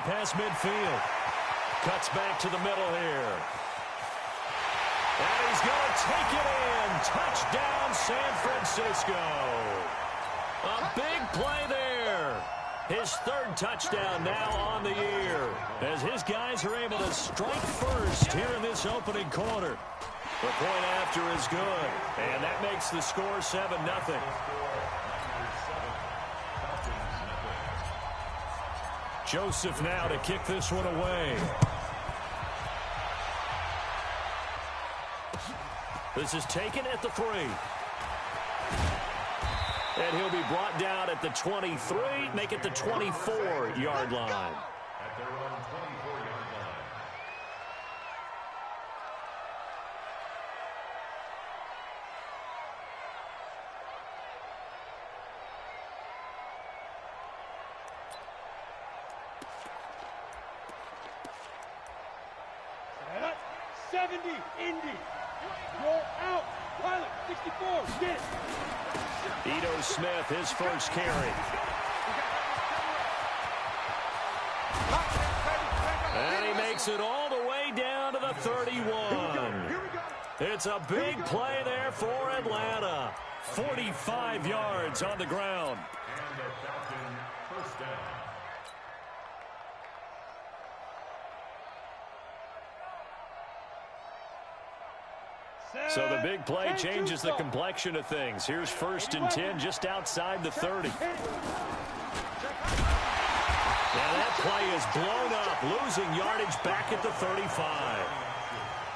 past midfield. Cuts back to the middle here. And he's going to take it in. Touchdown, San Francisco. A big play there. His third touchdown now on the year, as his guys are able to strike first here in this opening quarter. The point after is good, and that makes the score 7-0. Joseph now to kick this one away. This is taken at the 3. And he'll be brought down at the 23, make it the 24-yard line. At their own 24-yard line. Set. 70, Indy. Roll out. Pilot, 64, get it. Ito Smith, his first carry. And he makes it all the way down to the 31. It's a big play there for Atlanta. 45 yards on the ground. And the Falcon first down. So the big play changes the complexion of things. Here's 1st and 10 just outside the 30. And that play is blown up, losing yardage back at the 35.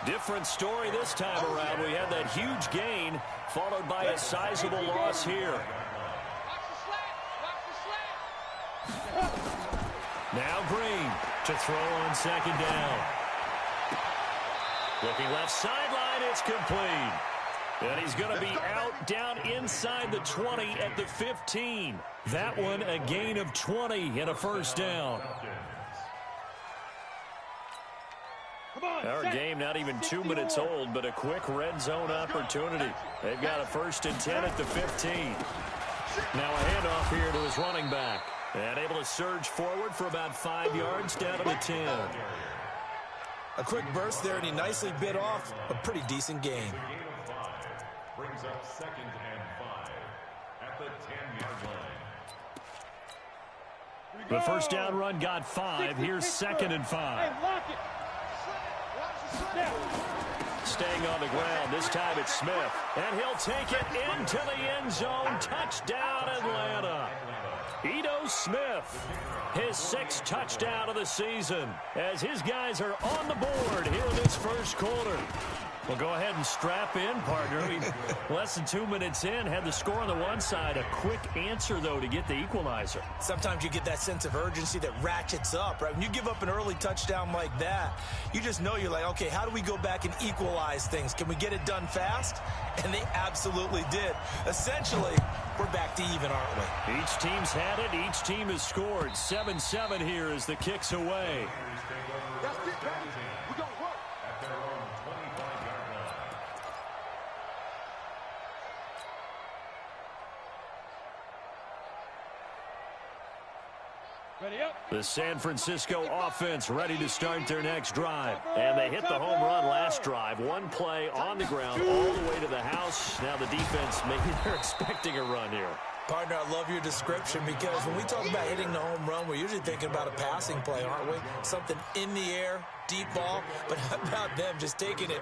Different story this time around. We had that huge gain, followed by a sizable loss here. Now Green to throw on 2nd down. Looking left sideline, it's complete. And he's going to be out down inside the 20 at the 15. That one a gain of 20 and a first down. Our game not even 2 minutes old, but a quick red zone opportunity. They've got a 1st and 10 at the 15. Now a handoff here to his running back. And able to surge forward for about 5 yards down to the 10. A quick burst there, and he nicely bit off a pretty decent gain. Brings up 2nd and 5 at the 10-yard line. The first down run got 5. Here's 2nd and 5. Staying on the ground. This time it's Smith. And he'll take it into the end zone. Touchdown, Atlanta. Ito Smith, his 6th touchdown of the season, as his guys are on the board here in this first quarter. Well, go ahead and strap in, partner. Less than 2 minutes in, had the score on the one side. A quick answer, though, to get the equalizer. Sometimes you get that sense of urgency that ratchets up, right? When you give up an early touchdown like that, you just know you're like, okay, how do we go back and equalize things? Can we get it done fast? And they absolutely did. Essentially, we're back to even, aren't we? Each team's had it. Each team has scored. 7-7 here as the kick's away. That's it, baby. We're going to work. At their own 25-yard line. Ready up. The San Francisco offense ready to start their next drive. And they hit the home run last drive. One play on the ground all the way to the house. Now the defense, maybe they're expecting a run here. Partner, I love your description, because when we talk about hitting the home run, we're usually thinking about a passing play, aren't we? Something in the air, deep ball. But how about them just taking it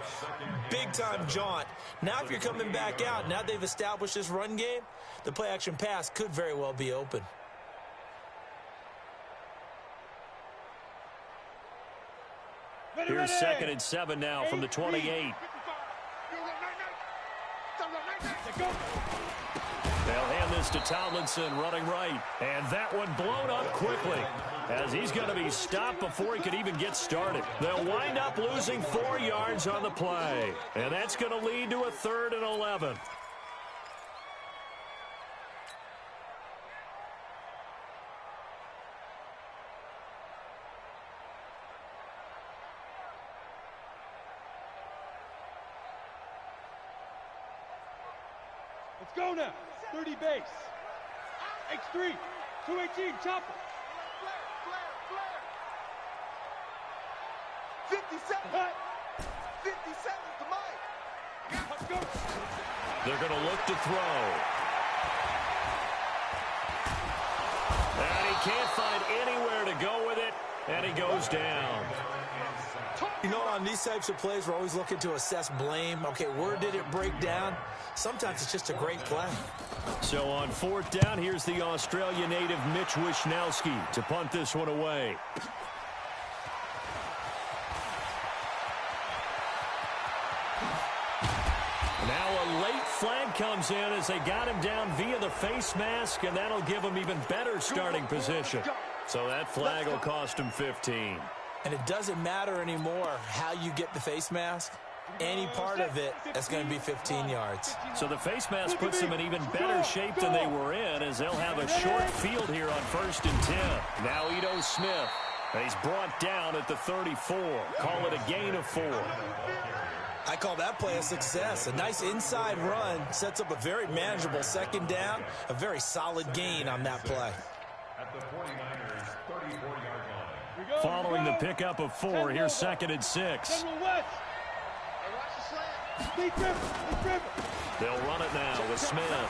big-time jaunt? Now if you're coming back out, now they've established this run game, the play-action pass could very well be open. Here's 2nd and 7 now from the 28. They'll hand this to Tomlinson, running right. And that one blown up quickly, as he's going to be stopped before he could even get started. They'll wind up losing 4 yards on the play. And that's going to lead to a 3rd and 11. Let's go now. 30 base. X3. 218. Chopper. 50 seconds. 50 seconds to Mike. They're going to look to throw. And he can't find anywhere to go with it, and he goes down. You know, on these types of plays, we're always looking to assess blame. Okay, where did it break down? Sometimes it's just a great play. So on 4th down, here's the Australia native Mitch Wishnowski to punt this one away. Now a late flag comes in as they got him down via the face mask, and that'll give him even better starting position. So that flag will cost him 15. And it doesn't matter anymore how you get the face mask. Any part of it, that's going to be 15 yards. So the face mask puts them in even better shape than they were in, as they'll have a short field here on 1st and 10. Now Edo Smith. He's brought down at the 34. Call it a gain of 4. I call that play a success. A nice inside run sets up a very manageable 2nd down. A very solid gain on that play. At the 49ers 34-yard line. Following the pickup of 4, here's 2nd and 6. They'll run it now with Smith.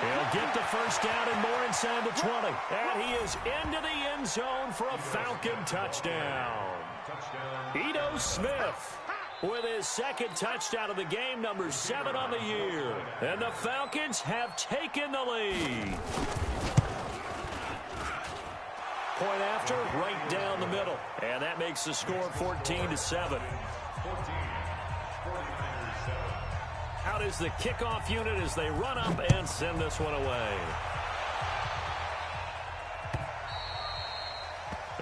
He'll get the 1st down and more inside the 20. And he is into the end zone for a Falcon touchdown. Edo Smith with his 2nd touchdown of the game, number 7 on the year. And the Falcons have taken the lead. Point after, right down the middle. And that makes the score 14-7. Out is the kickoff unit as they run up and send this one away.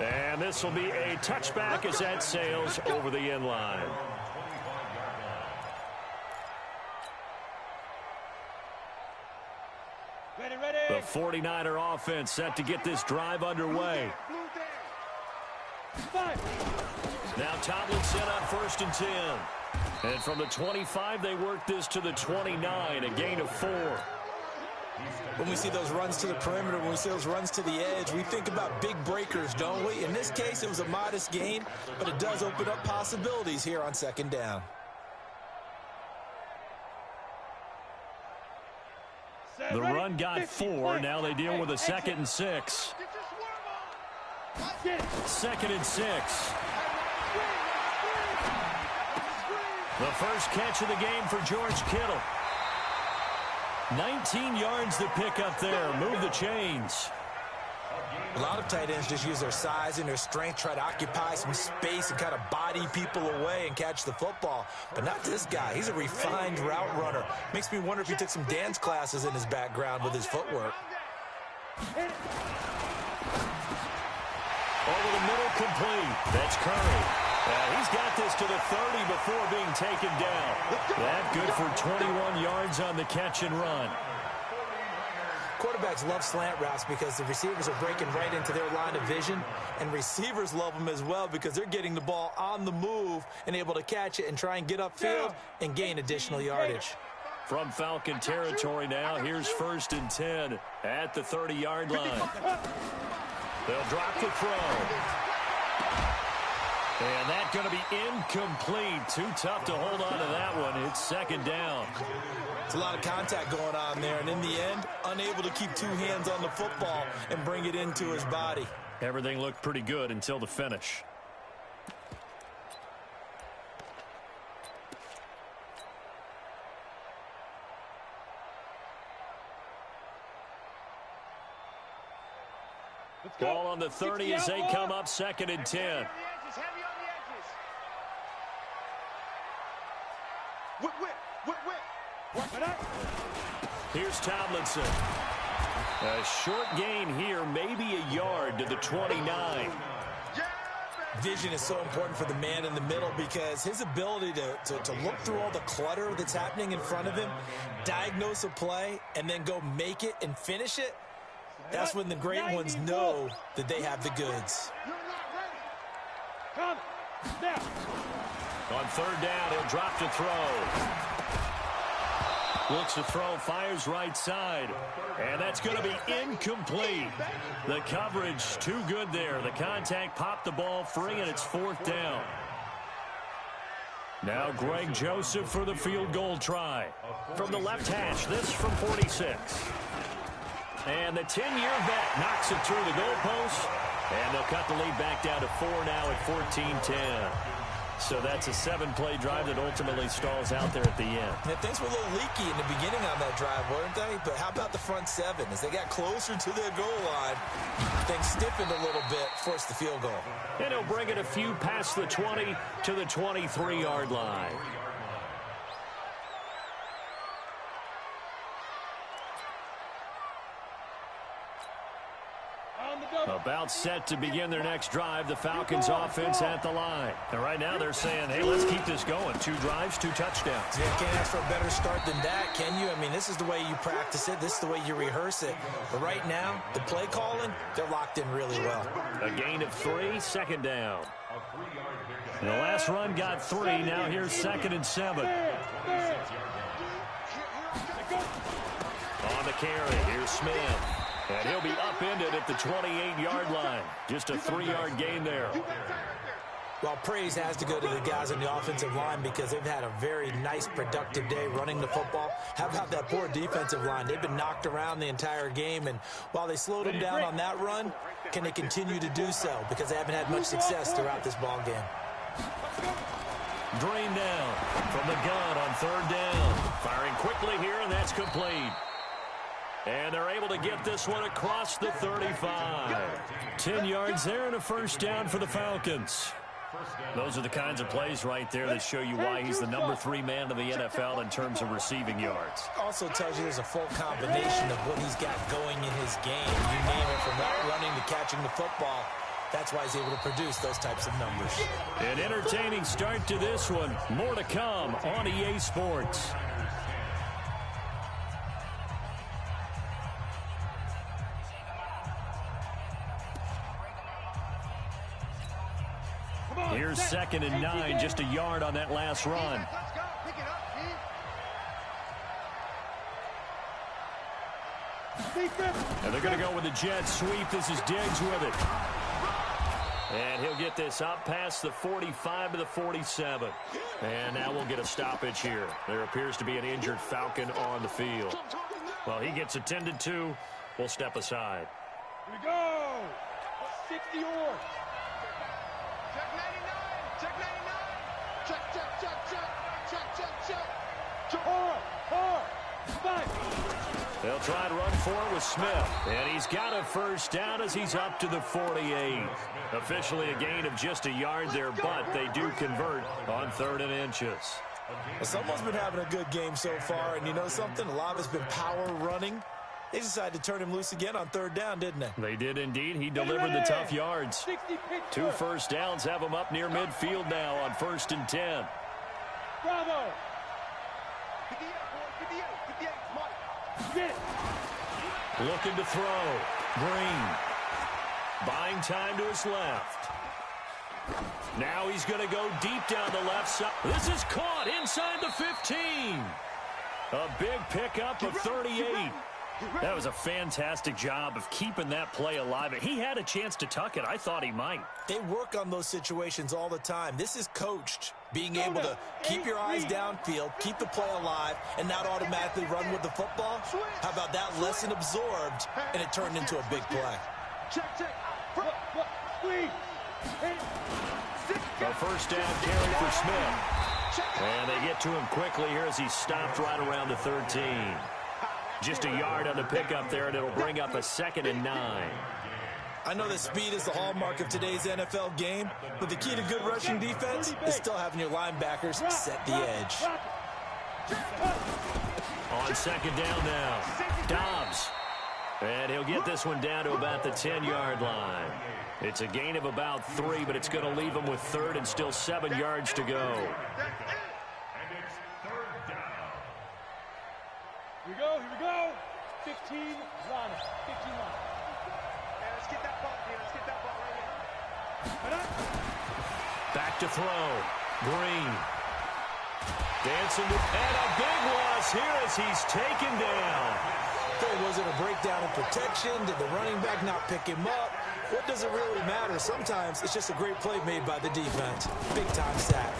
And this will be a touchback as that sails over the end line. The 49er offense set to get this drive underway. Now Tomlinson on 1st and 10. And from the 25, they work this to the 29, a gain of 4. When we see those runs to the perimeter, when we see those runs to the edge, we think about big breakers, don't we? In this case, it was a modest gain, but it does open up possibilities here on 2nd down. The run got 4. Now they deal with a 2nd and 6. 2nd and 6. The first catch of the game for George Kittle. 19 yards to pick up there. Move the chains. A lot of tight ends just use their size and their strength, try to occupy some space and kind of body people away and catch the football. But not this guy. He's a refined route runner. Makes me wonder if he took some dance classes in his background with his footwork. Over the middle, complete. That's Curry. He's got this to the 30 before being taken down. That good for 21 yards on the catch and run. Quarterbacks love slant routes because the receivers are breaking right into their line of vision, and receivers love them as well because they're getting the ball on the move and able to catch it and try and get upfield and gain additional yardage. From Falcon territory now, here's 1st and 10 at the 30-yard line. They'll drop the throw. And that's going to be incomplete. Too tough to hold on to that one. It's 2nd down. It's a lot of contact going on there, and in the end, unable to keep 2 hands on the football and bring it into his body. Everything looked pretty good until the finish. Ball on the 30 as they come up 2nd and 10. Here's Tomlinson. A short gain here, maybe a yard to the 29. Vision is so important for the man in the middle because his ability to look through all the clutter that's happening in front of him, diagnose a play, and then go make it and finish it, that's when the great ones know that they have the goods. Come now. On 3rd down, he'll drop to throw. Looks to throw, fires right side. And that's going to be incomplete. The coverage too good there. The contact popped the ball free, and it's 4th down. Now Greg Joseph for the field goal try. From the left hash, this from 46. And the 10-year vet knocks it through the goalpost. And they'll cut the lead back down to 4 now at 14-10. So that's a 7-play drive that ultimately stalls out there at the end. Yeah, things were a little leaky in the beginning on that drive, weren't they? But how about the front 7? As they got closer to their goal line, things stiffened a little bit, forced the field goal. And he'll bring it a few past the 20 to the 23-yard line. About set to begin their next drive, the Falcons offense at the line. And right now they're saying, hey, let's keep this going. 2 drives, 2 touchdowns. Yeah, can't ask for a better start than that, can you? I mean, this is the way you practice it. This is the way you rehearse it. But right now, the play calling, they're locked in really well. A gain of 3, second down. And the last run got 3. Now here's 2nd and 7. On the carry, here's Smith. And he'll be upended at the 28-yard line. Just a 3-yard gain there. Well, praise has to go to the guys on the offensive line because they've had a very nice, productive day running the football. How about that poor defensive line? They've been knocked around the entire game, and while they slowed them down on that run, can they continue to do so? Because they haven't had much success throughout this ball game. Drain down from the gun on 3rd down. Firing quickly here, and that's complete. And they're able to get this one across the 35. 10 yards there and a first down for the Falcons. Those are the kinds of plays right there that show you why he's the number 3 man in the NFL in terms of receiving yards. Also tells you there's a full combination of what he's got going in his game. You name it, from route running to catching the football. That's why he's able to produce those types of numbers. An entertaining start to this one. More to come on EA Sports. Here's 2nd and 9, just a yard on that last run. And they're going to go with the jet sweep. This is Diggs with it. And he'll get this up past the 45 to the 47. And now we'll get a stoppage here. There appears to be an injured Falcon on the field. Well, he gets attended to. We'll step aside. Here we go. 60 yards. Check 99. Check 99. Check, check, check, check. Check, check, check. Hard. 5. They'll try to run for it with Smith. And he's got a first down as he's up to the 48. Officially a gain of just a yard there, but they do convert on 3rd and inches. Well, someone's been having a good game so far, and you know something? A lot of it's been power running. They decided to turn him loose again on 3rd down, didn't they? They did indeed. He delivered the tough yards. 2 first downs have him up near midfield now on 1st and 10. Bravo. 58, Mike. Looking to throw. Green. Buying time to his left. Now he's going to go deep down the left side. This is caught inside the 15. A big pickup of 38. That was a fantastic job of keeping that play alive. He had a chance to tuck it. I thought he might. They work on those situations all the time. This is coached, being able to keep your eyes downfield, keep the play alive, and not automatically run with the football. How about that lesson absorbed, and it turned into a big play? Check, check. A first down carry for Smith. And they get to him quickly here as he stopped right around the 13. Just a yard on the pickup there, and it'll bring up a 2nd and 9. I know that speed is the hallmark of today's NFL game, but the key to good rushing defense is still having your linebackers set the edge. On 2nd down now, Dobbs. And he'll get this one down to about the 10-yard line. It's a gain of about 3, but it's going to leave him with 3rd and still 7 yards to go. Here we go. 15 line. 15 line. Yeah, let's get that ball, man. Let's get that ball right here. Back to throw. Green. Dancing with, and a big loss here as he's taken down. Was it a breakdown in protection? Did the running back not pick him up? What does it really matter? Sometimes it's just a great play made by the defense. Big-time sack.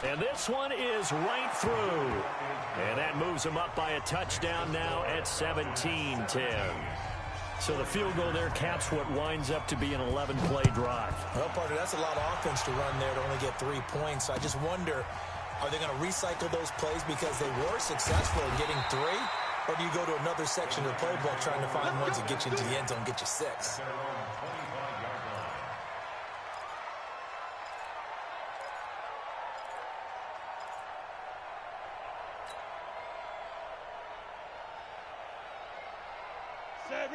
And this one is right through. And that moves them up by a touchdown now at 17-10. So the field goal there caps what winds up to be an 11-play drive. Well, partner, that's a lot of offense to run there to only get 3 points. I just wonder, are they going to recycle those plays because they were successful in getting 3? Or do you go to another section of the playbook trying to find ones that get you into the end zone and get you 6?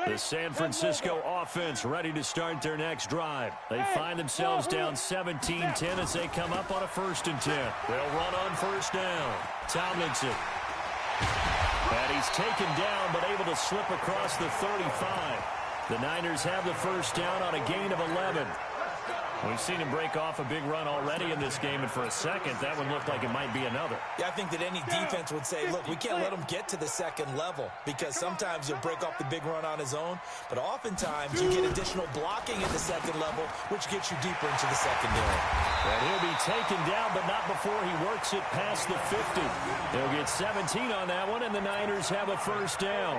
The San Francisco offense ready to start their next drive. They find themselves down 17-10 as they come up on a 1st and 10. They'll run on 1st down. Tomlinson. And he's taken down but able to slip across the 35. The Niners have the 1st down on a gain of 11. We've seen him break off a big run already in this game, and for a second, that one looked like it might be another. Yeah, I think that any defense would say, look, we can't let him get to the 2nd level because sometimes he'll break off the big run on his own, but oftentimes you get additional blocking at the 2nd level, which gets you deeper into the secondary. And he'll be taken down, but not before he works it past the 50. They'll get 17 on that one, and the Niners have a 1st down.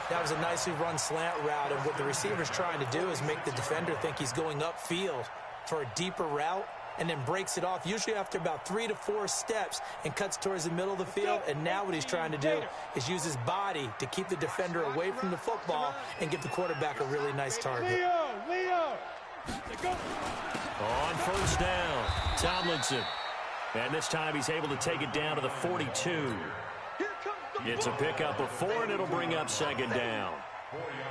That was a nicely run slant route, and what the receiver's trying to do is make the defender think he's going upfield for a deeper route and then breaks it off, usually after about 3 to 4 steps, and cuts towards the middle of the field. And now what he's trying to do is use his body to keep the defender away from the football and give the quarterback a really nice target. Leo! On 1st down, Tomlinson. And this time he's able to take it down to the 42. It's a pickup of 4, and it'll bring up 2nd down.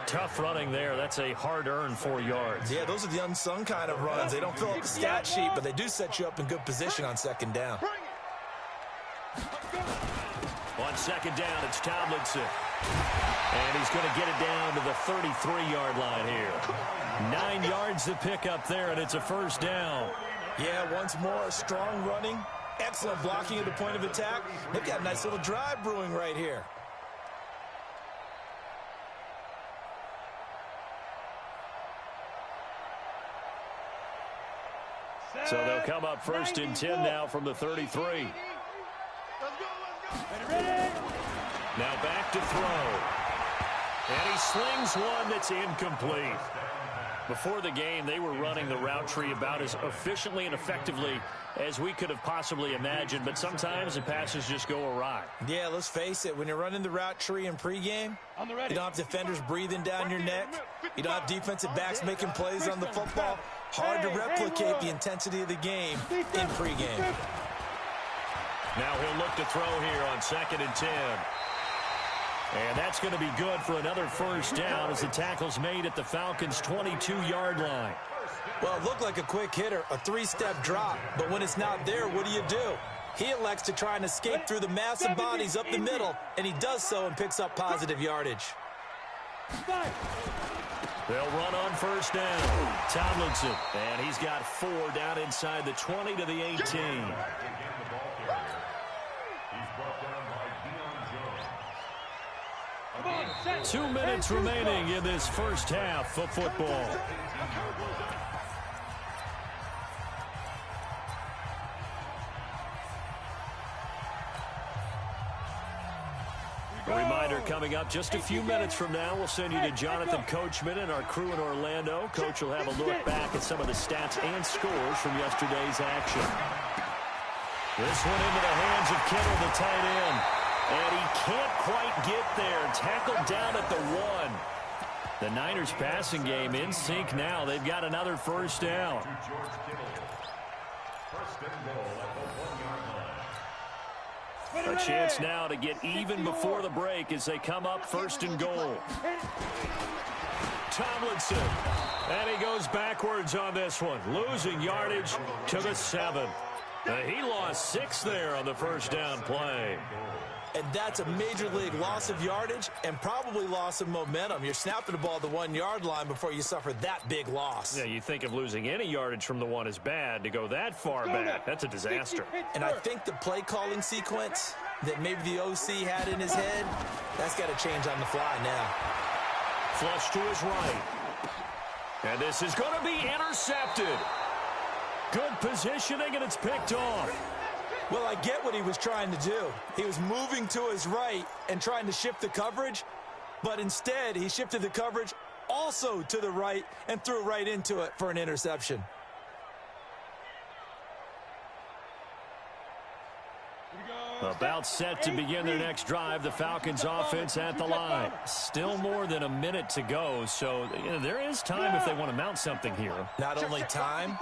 Tough running there. That's a hard-earned 4 yards. Yeah, those are the unsung kind of runs. They don't fill up the stat sheet, but they do set you up in good position on 2nd down. On 2nd down, it's Tomlinson. And he's going to get it down to the 33-yard line here. 9 yards to pick up there, and it's a 1st down. Yeah, once more, strong running. Excellent blocking at the point of attack. They've got a nice little drive brewing right here. So they'll come up 1st and 10 now from the 33. Now back to throw. And he slings one that's incomplete. Before the game, they were running the route tree about as efficiently and effectively as we could have possibly imagined, but sometimes the passes just go awry. Yeah, let's face it, when you're running the route tree in pregame, you don't have defenders breathing down your neck. You don't have defensive backs making plays on the football. Hard to replicate the intensity of the game in pregame. Now he'll look to throw here on 2nd and 10. And that's going to be good for another 1st down as the tackle's made at the Falcons' 22-yard line. Well, it looked like a quick hitter, a 3-step drop, but when it's not there, what do? He elects to try and escape through the massive bodies up the middle, and he does so and picks up positive yardage. They'll run on 1st down. Tomlinson, and he's got 4 down inside the 20 to the 18. 2 minutes remaining in this 1st half of football. A reminder coming up just a few minutes from now. We'll send you to Jonathan Coachman and our crew in Orlando. Coach will have a look back at some of the stats and scores from yesterday's action. This one into the hands of Kittle, the tight end. And he can't quite get there. Tackled down at the 1. The Niners passing game in sync now. They've got another 1st down. A chance now to get even before the break as they come up 1st and goal. Tomlinson. And he goes backwards on this one. Losing yardage to the 7. He lost 6 there on the 1st down play. And that's a major league loss of yardage and probably loss of momentum. You're snapping the ball at the 1-yard line before you suffer that big loss. Yeah, you think of losing any yardage from the 1 is bad. To go that far back, that's a disaster. And I think the play calling sequence that maybe the OC had in his head, that's got to change on the fly now. Flush to his right. And this is going to be intercepted. Good positioning, and it's picked off. Well, I get what he was trying to do. He was moving to his right and trying to shift the coverage, but instead he shifted the coverage also to the right and threw right into it for an interception. About set to begin their next drive. The Falcons offense at the line. Still more than a minute to go, so there is time if they want to mount something here. Not only time,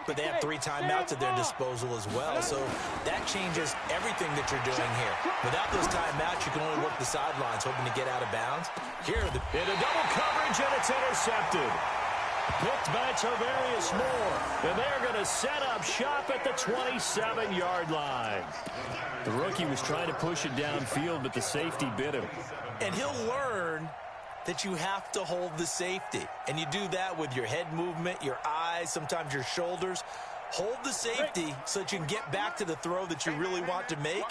but they have 3 timeouts at their disposal as well, so that changes everything that you're doing here. Without those timeouts, you can only work the sidelines, hoping to get out of bounds. Here, into double coverage, and it's intercepted. Picked by Tarvarius Moore, and they're going to set up shop at the 27-yard line. The rookie was trying to push it downfield, but the safety bit him. And he'll learn that you have to hold the safety. And you do that with your head movement, your eyes, sometimes your shoulders. Hold the safety so that you can get back to the throw that you really want to make.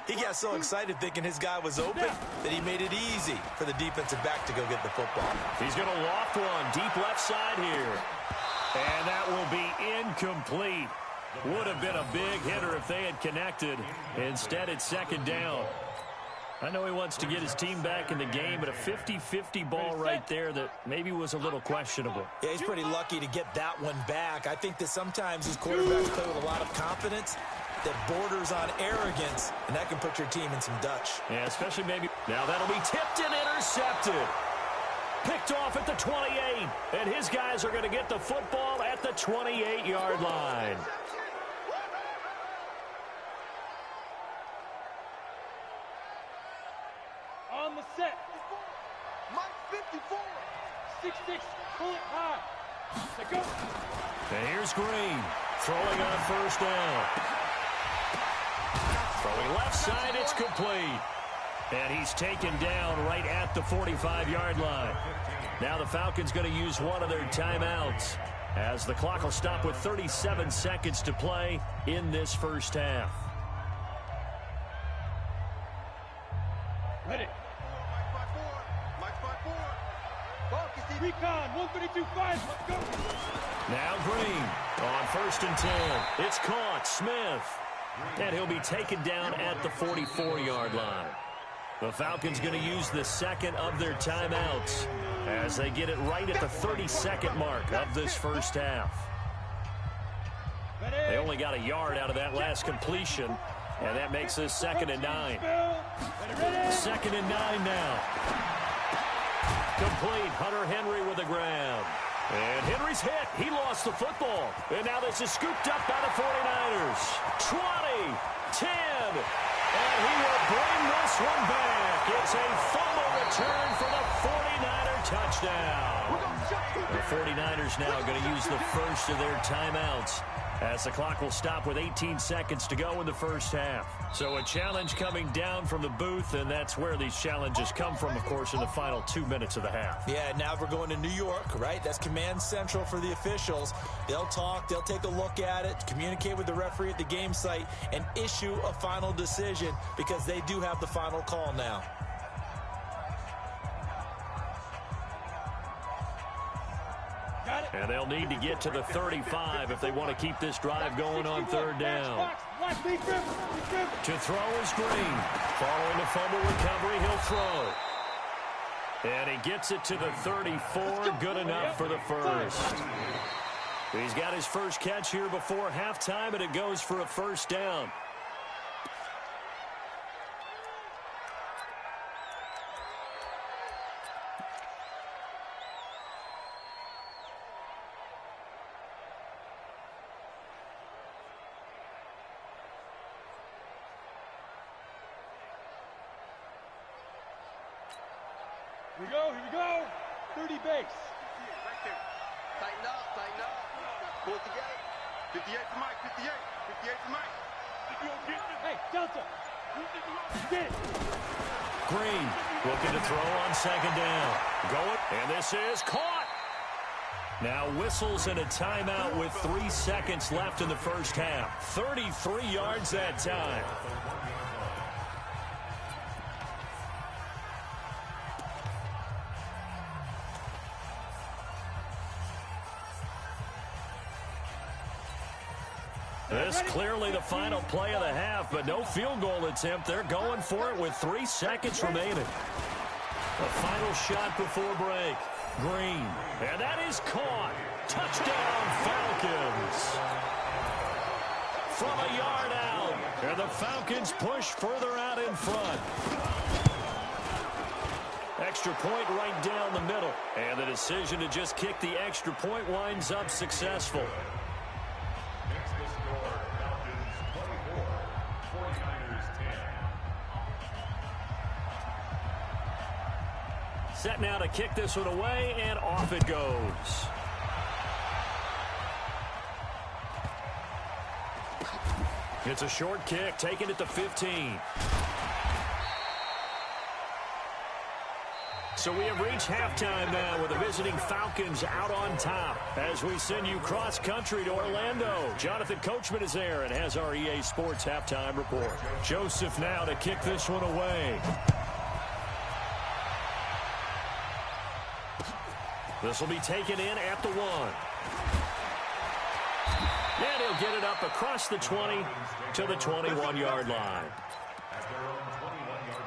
He got so excited thinking his guy was open that he made it easy for the defensive back to go get the football. He's going to loft one deep left side here. And that will be incomplete. Would have been a big hitter if they had connected. Instead, it's second down. I know he wants to get his team back in the game, but a 50-50 ball right there that maybe was a little questionable. Yeah, he's pretty lucky to get that one back. I think that sometimes these quarterbacks play with a lot of confidence that borders on arrogance, and that can put your team in some Dutch. Yeah, especially maybe. Now that'll be tipped and intercepted. Picked off at the 28, and his guys are going to get the football at the 28-yard line. On the set. Mike 54. 6-6, pull it high. Let go. And here's Green throwing on first down. Throwing left side, it's complete. And he's taken down right at the 45-yard line. Now the Falcons going to use one of their timeouts as the clock will stop with 37 seconds to play in this first half. Ready. Mike 54. Focus. Recon, 132-5, let's go. Now Green on first and 10. It's caught, Smith. And he'll be taken down at the 44-yard line. The Falcons going to use the second of their timeouts as they get it right at the 30-second mark of this first half. They only got a yard out of that last completion, and that makes this 2nd and 9. 2nd and 9 now. Complete. Hunter Henry with a grab. And Henry's hit. He lost the football. And now this is scooped up by the 49ers. 20, 10, and he will bring this one back. It's a fumble return for the 49er touchdown. The 49ers now going to use the first of their timeouts as the clock will stop with 18 seconds to go in the first half. So a challenge coming down from the booth, and that's where these challenges come from, of course, in the final 2 minutes of the half. Yeah, now we're going to New York, right? That's command central for the officials. They'll talk, they'll take a look at it, communicate with the referee at the game site, and issue a final decision because they do have the final call now. And they'll need to get to the 35 if they want to keep this drive going on third down. To throw is Green. Following the fumble recovery, he'll throw. And he gets it to the 34. Good enough for the first. He's got his first catch here before halftime, and it goes for a first down. Here we go. 30 base. Right there. Tighten up. Pull it together. 58 to Mike, 58. 58 to Mike. Hey, Delta. Get it. Green looking to throw on second down. Going, and this is caught. Now whistles and a timeout with 3 seconds left in the first half. 33 yards that time. This clearly the final play of the half, but no field goal attempt. They're going for it with 3 seconds remaining. The final shot before break. Green. And that is caught. Touchdown, Falcons. From a yard out. And the Falcons push further out in front. Extra point right down the middle. And the decision to just kick the extra point winds up successful. Next to score, Falcons 24, 49ers 10. Set now to kick this one away, and off it goes. It's a short kick, taking it to 15. So we have reached halftime now with the visiting Falcons out on top as we send you cross-country to Orlando. Jonathan Coachman is there and has our EA Sports halftime report. Joseph now to kick this one away. This will be taken in at the 1. And he'll get it up across the 20 to the 21-yard line. At their own 21-yard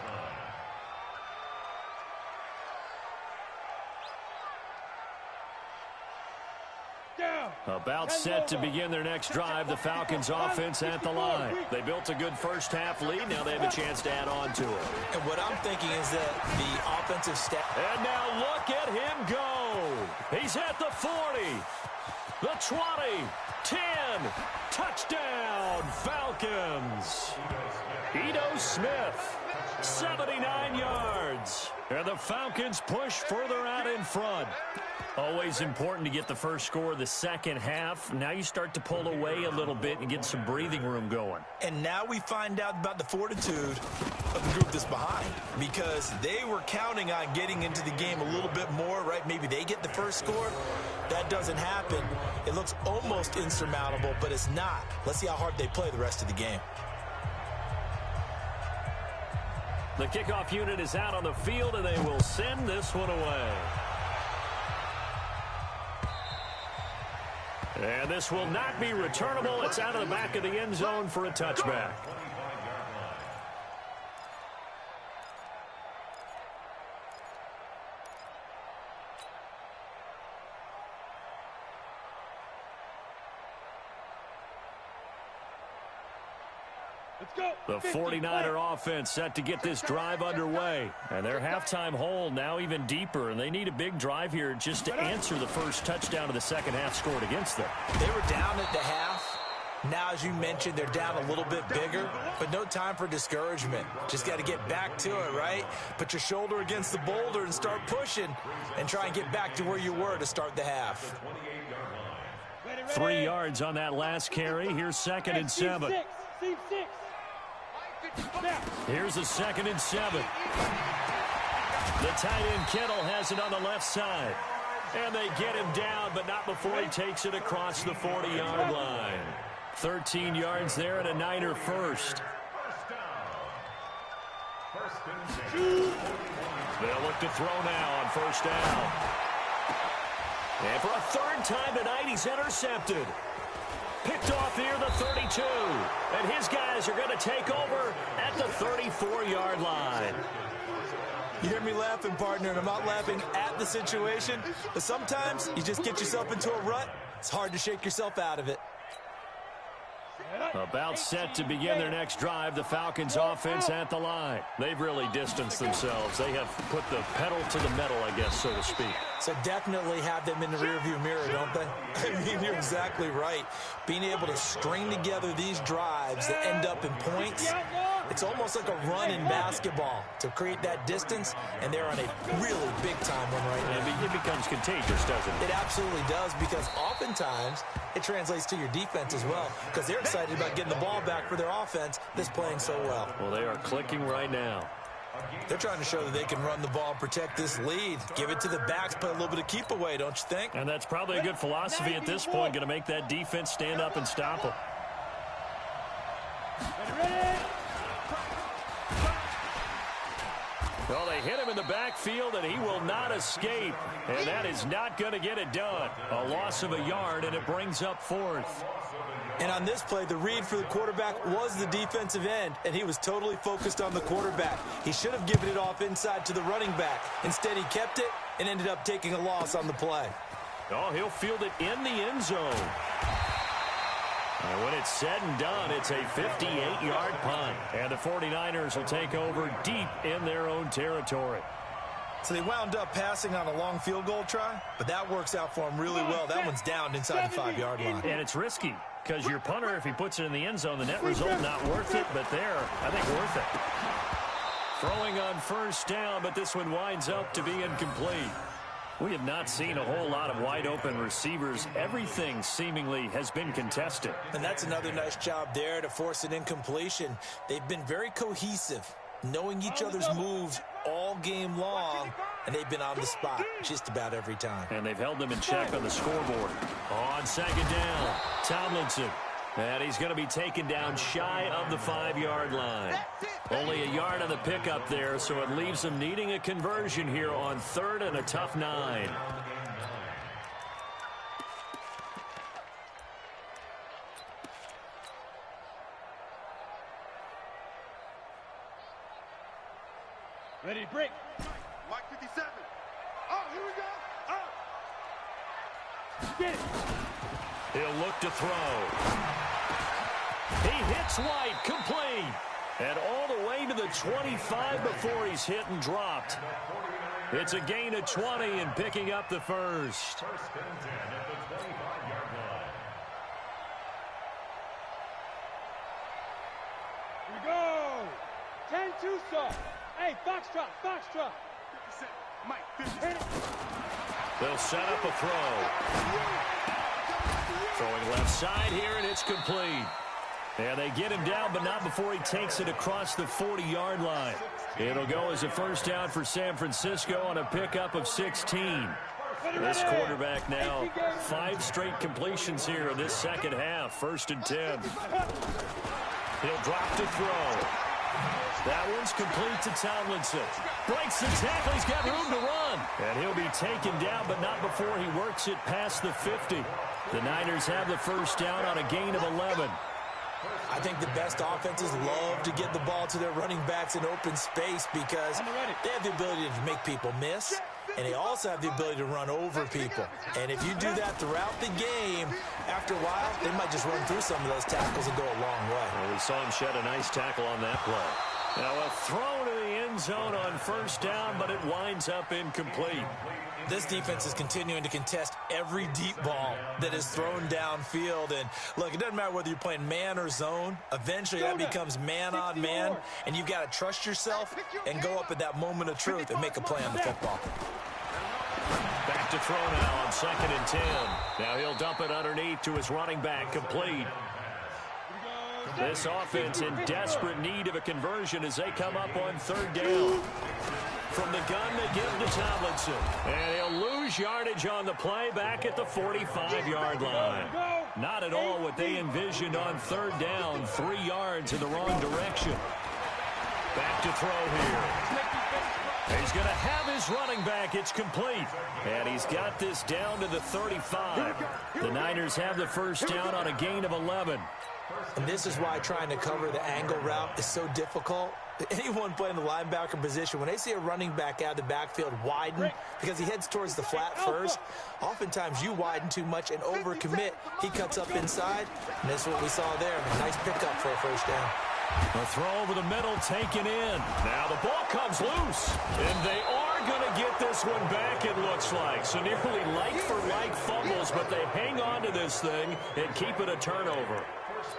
line. About set to begin their next drive, the Falcons offense at the line. They built a good first half lead. Now they have a chance to add on to it. And what I'm thinking is that the offensive staff. And now look at him go. He's at the 40, the 20, 10. Touchdown, Falcons. Ito Smith, 79 yards. And the Falcons push further out in front. Always important to get the first score of the second half. Now you start to pull away a little bit and get some breathing room going. And now we find out about the fortitude of the group that's behind, because they were counting on getting into the game a little bit more, right? Maybe they get the first score. That doesn't happen. It looks almost insurmountable, but it's not. Let's see how hard they play the rest of the game. The kickoff unit is out on the field, and they will send this one away. And this will not be returnable. It's out of the back of the end zone for a touchback. The 49er offense set to get this drive underway. And their halftime hole now even deeper. And they need a big drive here just to answer the first touchdown of the second half scored against them. They were down at the half. Now, as you mentioned, they're down a little bit bigger. But no time for discouragement. Just got to get back to it, right? Put your shoulder against the boulder and start pushing. And try and get back to where you were to start the half. 3 yards on that last carry. Here's 2nd and 7. Here's a 2nd and 7. The tight end Kittle has it on the left side. And they get him down, but not before he takes it across the 40-yard line. 13 yards there and a Niner first. They'll look to throw now on first down. And for a third time tonight, he's intercepted. Picked off here, the 32. And his guys are going to take over at the 34-yard line. You hear me laughing, partner, and I'm not laughing at the situation. But sometimes you just get yourself into a rut. It's hard to shake yourself out of it. About set to begin their next drive, the Falcons offense at the line. They've really distanced themselves. They have put the pedal to the metal, I guess, so to speak. So definitely have them in the rearview mirror, don't they? I mean, you're exactly right. Being able to string together these drives that end up in points, it's almost like a run in basketball to create that distance, and they're on a really big-time one right now. It becomes contagious, doesn't it? It absolutely does, because oftentimes it translates to your defense as well, because they're excited about getting the ball back for their offense that's playing so well. Well, they are clicking right now. They're trying to show that they can run the ball and protect this lead. Give it to the backs, play a little bit of keep away, don't you think? And that's probably a good philosophy at this point, going to make that defense stand up and stop them. Well, they hit him in the backfield, and he will not escape. And that is not going to get it done. A loss of a yard, and it brings up 4th. And on this play, the read for the quarterback was the defensive end, and he was totally focused on the quarterback. He should have given it off inside to the running back. Instead, he kept it and ended up taking a loss on the play. Oh, he'll field it in the end zone. And when it's said and done, it's a 58-yard punt. And the 49ers will take over deep in their own territory. So they wound up passing on a long field goal try, but that works out for them really well. That one's down inside the 5-yard line. And it's risky because your punter, if he puts it in the end zone, the net result not worth it, but there, I think worth it. Throwing on first down, but this one winds up to be incomplete. We have not seen a whole lot of wide-open receivers. Everything seemingly has been contested. And that's another nice job there to force an incompletion. They've been very cohesive, knowing each other's moves all game long, and they've been on the spot just about every time. And they've held them in check on the scoreboard. On second down, Tomlinson. And he's going to be taken down shy of the 5-yard line. Only a yard on the pickup there, so it leaves them needing a conversion here on 3rd and a tough 9. Ready to break. Mike 57. Oh, here we go. Oh. Get it. He'll look to throw. He hits White, complete. And all the way to the 25 before he's hit and dropped. It's a gain of 20 and picking up the first. First and 10 at the 25-yard line. Here we go. 10-2 soft. Hey, foxtrot, foxtrot. 57. Mike 57. They'll set up a throw. Throwing left side here, and it's complete. And they get him down, but not before he takes it across the 40-yard line. It'll go as a first down for San Francisco on a pickup of 16. This quarterback now 5 straight completions here in this second half. 1st and 10. He'll drop to throw. That one's complete to Tomlinson. Breaks the tackle. He's got room to run. And he'll be taken down, but not before he works it past the 50. The Niners have the first down on a gain of 11. I think the best offenses love to get the ball to their running backs in open space because they have the ability to make people miss, and they also have the ability to run over people. And if you do that throughout the game, after a while, they might just run through some of those tackles and go a long way. Well, we saw him shed a nice tackle on that play. Now a throw to the end zone on first down, but it winds up incomplete. This defense is continuing to contest every deep ball that is thrown downfield. And, look, it doesn't matter whether you're playing man or zone. Eventually, that becomes man-on-man, and you've got to trust yourself and go up at that moment of truth and make a play on the football. Back to throw now on 2nd and 10. Now he'll dump it underneath to his running back, complete. This offense in desperate need of a conversion as they come up on 3rd down. From the gun, they give to Tomlinson. And he'll lose yardage on the play back at the 45-yard line. Not at all what they envisioned on 3rd down. 3 yards in the wrong direction. Back to throw here. He's going to have his running back. It's complete. And he's got this down to the 35. The Niners have the first down on a gain of 11. And this is why trying to cover the angle route is so difficult. Anyone playing the linebacker position, when they see a running back out of the backfield widen because he heads towards the flat first, oftentimes you widen too much and overcommit. He cuts up inside, and that's what we saw there. A nice pickup for a first down. A throw over the middle taken in. Now the ball comes loose, and they are going to get this one back, it looks like. So nearly like-for-like fumbles, but they hang on to this thing and keep it a turnover.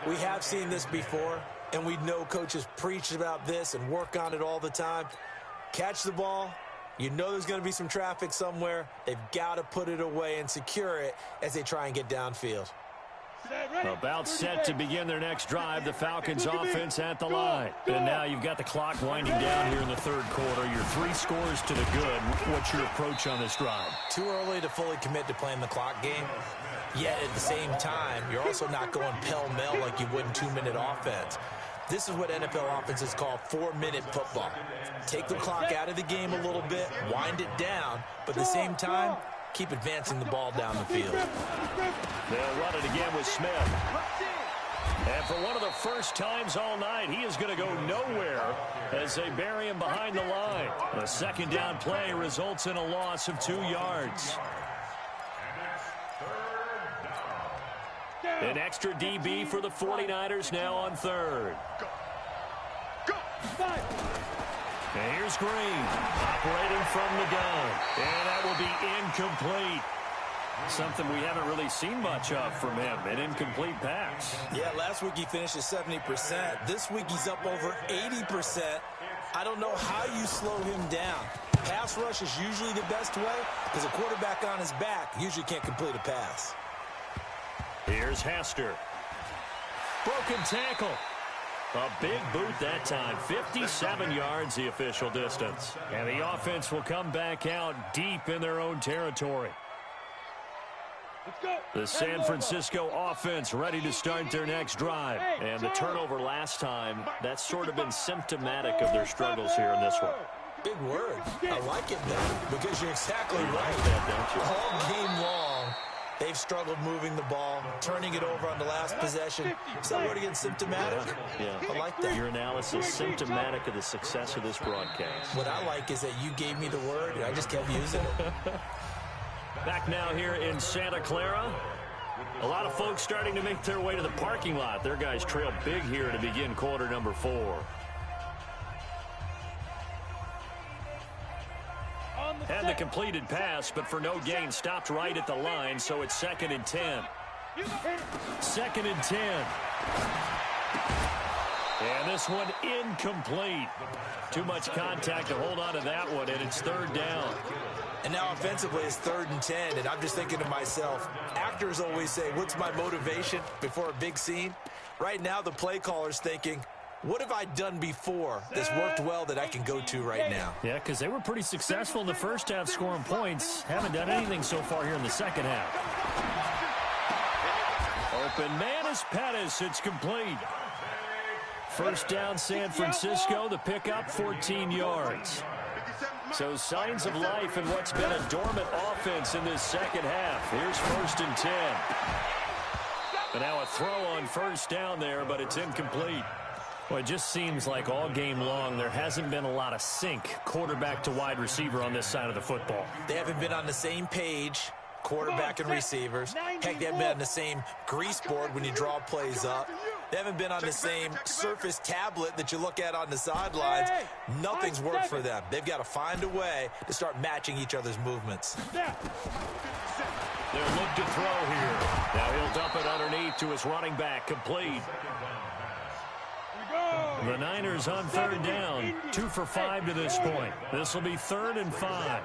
We have seen this before, and we know coaches preach about this and work on it all the time. Catch the ball. You know there's going to be some traffic somewhere. They've got to put it away and secure it as they try and get downfield. About set to begin their next drive, the Falcons offense at the line. And now you've got the clock winding down here in the 3rd quarter. Your 3 scores to the good. What's your approach on this drive? Too early to fully commit to playing the clock game. Yet at the same time, you're also not going pell-mell like you would in 2-minute offense. This is what NFL offenses call 4-minute football. Take the clock out of the game a little bit, wind it down, but at the same time, keep advancing the ball down the field. They'll run it again with Smith. And for one of the first times all night, he is going to go nowhere as they bury him behind the line. A second down play results in a loss of 2 yards. An extra DB for the 49ers now on third. And here's Green operating from the gun. And that will be incomplete. Something we haven't really seen much of from him, an incomplete pass. Yeah, last week he finished at 70%. This week he's up over 80%. I don't know how you slow him down. Pass rush is usually the best way because a quarterback on his back usually can't complete a pass. Here's Hester. Broken tackle. A big boot that time. 57 yards the official distance. And the offense will come back out deep in their own territory. The San Francisco offense ready to start their next drive. And the turnover last time, that's sort of been symptomatic of their struggles here in this one. Big word. I like it, though, because you're exactly right. All game long, they've struggled moving the ball, turning it over on the last possession. Is that word again, symptomatic? Yeah. I like that. Your analysis symptomatic of the success of this broadcast. What I like is that you gave me the word, and I just kept using it. Back now here in Santa Clara. A lot of folks starting to make their way to the parking lot. Their guys trail big here to begin quarter number 4. Had the completed pass, but for no gain, stopped right at the line, so it's 2nd and 10. 2nd and 10. And this one incomplete. Too much contact to hold on to that one, and it's 3rd down. And now offensively it's 3rd and 10, and I'm just thinking to myself, actors always say, what's my motivation before a big scene? Right now the play caller's thinking, what have I done before that's worked well that I can go to right now? Yeah, because they were pretty successful in the first half scoring points. Haven't done anything so far here in the second half. Open man is Pettis. It's complete. First down San Francisco. The pickup 14 yards. So signs of life in what's been a dormant offense in this second half. Here's 1st and 10. And now a throw on first down there, but it's incomplete. Well, it just seems like all game long there hasn't been a lot of sync quarterback to wide receiver on this side of the football. They haven't been on the same page, quarterback and receivers. Heck, they haven't been on the same grease board when you draw plays up. They haven't been on the same Surface tablet that you look at on the sidelines. Nothing's worked for them. They've got to find a way to start matching each other's movements. They'll look to throw here. Now he'll dump it underneath to his running back, complete. The Niners on 3rd down, 2 for 5 to this point. This will be 3rd and 5.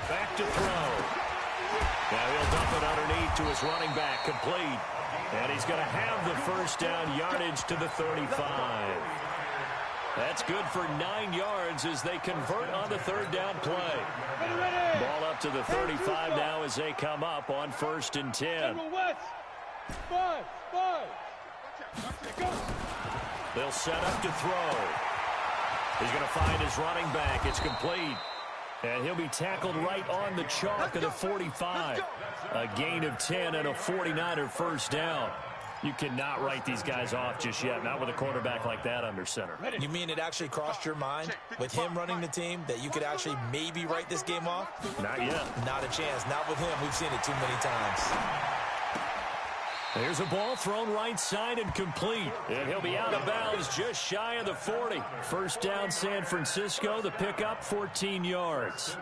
Back to throw. Now he'll dump it underneath to his running back, complete. And he's going to have the first down, yardage to the 35. That's good for 9 yards as they convert on the 3rd down play. Ball up to the 35 now as they come up on 1st and 10. They'll set up to throw. He's going to find his running back. It's complete. And he'll be tackled right on the chalk of the 45. A gain of 10 and a 49er first down. You cannot write these guys off just yet, not with a quarterback like that under center. You mean it actually crossed your mind with him running the team that you could actually maybe write this game off? Not yet. Not a chance. Not with him. We've seen it too many times. There's a ball thrown right side and complete. And he'll be out of bounds just shy of the 40. First down San Francisco. The pickup 14 yards.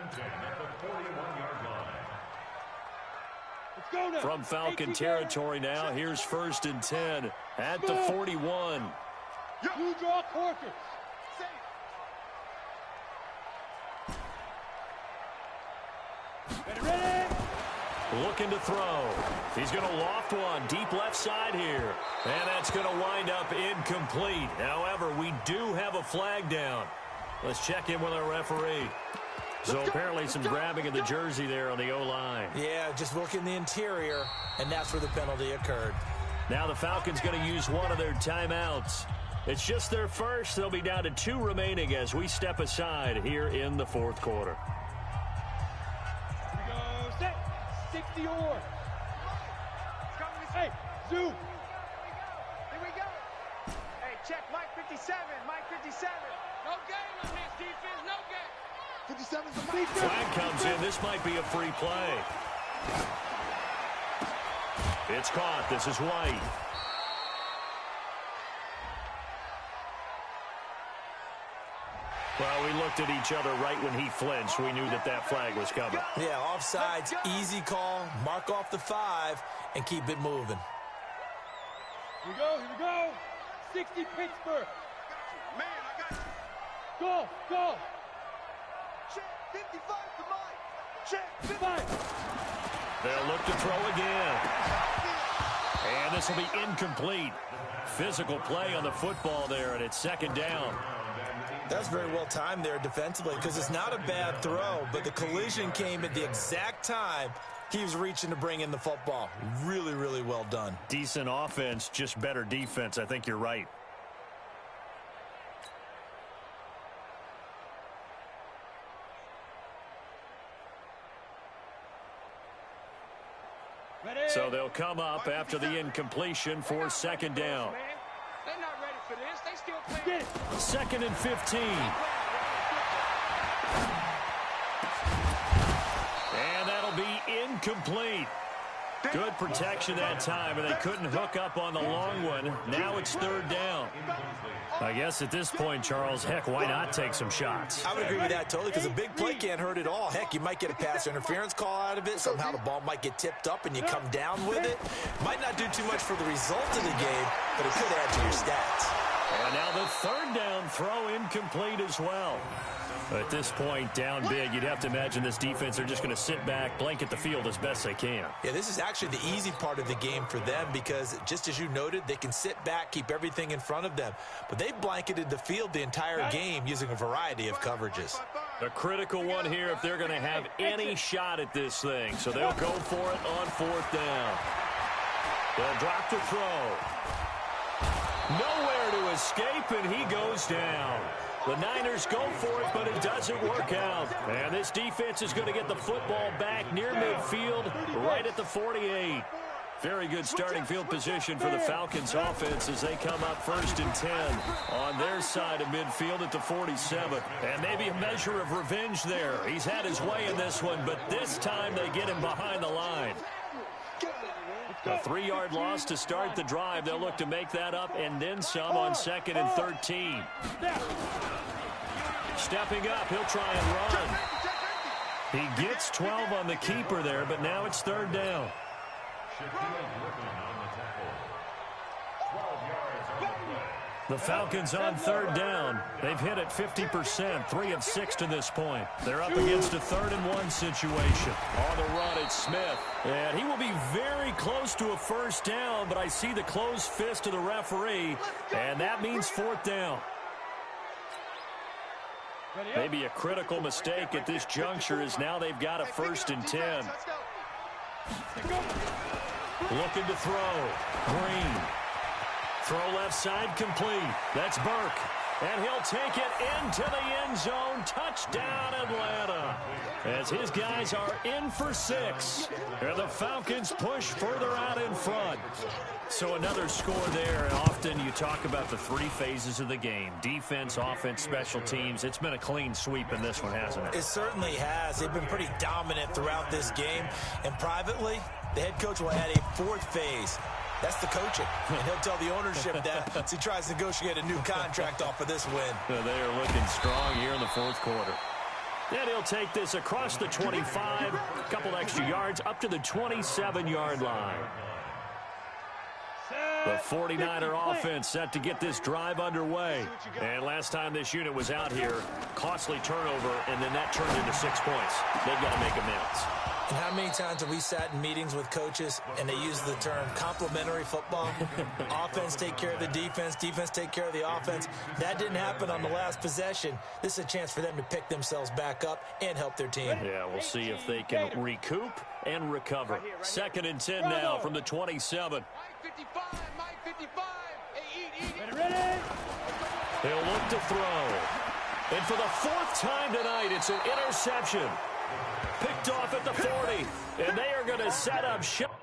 From Falcon territory now, here's 1st and 10 at the 41. You draw quarters. Ready? Looking to throw. He's going to loft one deep left side here. And that's going to wind up incomplete. However, we do have a flag down. Let's check in with our referee. So apparently some grabbing of the jersey there on the O-line. Yeah, just look in the interior, and that's where the penalty occurred. Now the Falcons going to use one of their timeouts. It's just their first. They'll be down to 2 remaining as we step aside here in the 4th quarter. Here we go. Set. 60 or. Hey, zoom. Here we go. Hey, check Mike 57. Mike 57. No game on this defense. No game. 57's the Mike. Flag comes in. This might be a free play. It's caught. This is White. Well, we looked at each other right when he flinched. We knew that that flag was coming. Yeah, offsides, easy call. Mark off the 5 and keep it moving. Here we go, here we go. 60 Pittsburgh. Man, I got you. Go, go. Check 55 to Mike. Check 5. They'll look to throw again. And this will be incomplete. Physical play on the football there, and it's second down. That's very well timed there defensively because it's not a bad throw, but the collision came at the exact time he was reaching to bring in the football. Really, really well done. Decent offense, just better defense. I think you're right. Ready? So they'll come up after the incompletion for second down. They're not ready for this. They still playing. Get it. Second and 15. And that'll be incomplete. Good protection that time, and they couldn't hook up on the long one. Now it's third down. I guess at this point, Charles, heck, why not take some shots? I would agree with that totally because a big play can't hurt at all. Heck, you might get a pass interference call out of it. Somehow the ball might get tipped up and you come down with it. Might not do too much for the result of the game, but it could add to your stats. And now the third down throw incomplete as well. At this point, down big, you'd have to imagine this defense, they're just going to sit back, blanket the field as best they can. Yeah, this is actually the easy part of the game for them because, just as you noted, they can sit back, keep everything in front of them. But they blanketed the field the entire game using a variety of coverages. A critical one here if they're going to have any shot at this thing. So they'll go for it on fourth down. They'll drop to throw. Nowhere to escape, and he goes down. The Niners go for it, but it doesn't work out. And this defense is going to get the football back near midfield, right at the 48. Very good starting field position for the Falcons offense as they come up first and 10 on their side of midfield at the 47. And maybe a measure of revenge there. He's had his way in this one, but this time they get him behind the line. A 3-yard loss to start the drive. They'll look to make that up and then some on second and 13. Stepping up, he'll try and run. He gets 12 on the keeper there, but now it's third down. The Falcons on third down. They've hit it 50%, 3 of 6 to this point. They're up against a 3rd and 1 situation. On the run, it's Smith. And he will be very close to a first down, but I see the closed fist of the referee, and that means fourth down. Maybe a critical mistake at this juncture is now they've got a 1st and 10. Looking to throw. Green. Throw left side complete. That's Burke. And he'll take it into the end zone. Touchdown, Atlanta. As his guys are in for 6. And the Falcons push further out in front. So another score there. And often you talk about the 3 phases of the game. Defense, offense, special teams. It's been a clean sweep in this one, hasn't it? It certainly has. They've been pretty dominant throughout this game. And privately, the head coach will add a 4th phase. That's the coaching. And he'll tell the ownership that as he tries to negotiate a new contract off of this win. They are looking strong here in the 4th quarter. Then he'll take this across the 25, a couple extra yards, up to the 27-yard line. The 49er offense set to get this drive underway. And last time this unit was out here, costly turnover, and then that turned into 6 points. They've got to make amends. And how many times have we sat in meetings with coaches and they use the term complementary football? Offense take care of the defense, defense take care of the offense. That didn't happen on the last possession. This is a chance for them to pick themselves back up and help their team. Yeah, we'll see if they can recoup and recover. 2nd and 10 now from the 27. Mike 55, Mike 55. Hey, eat. Ready? He'll look to throw. And for the 4th time tonight, it's an interception. Picked off at the 40. And they are going to set up shop.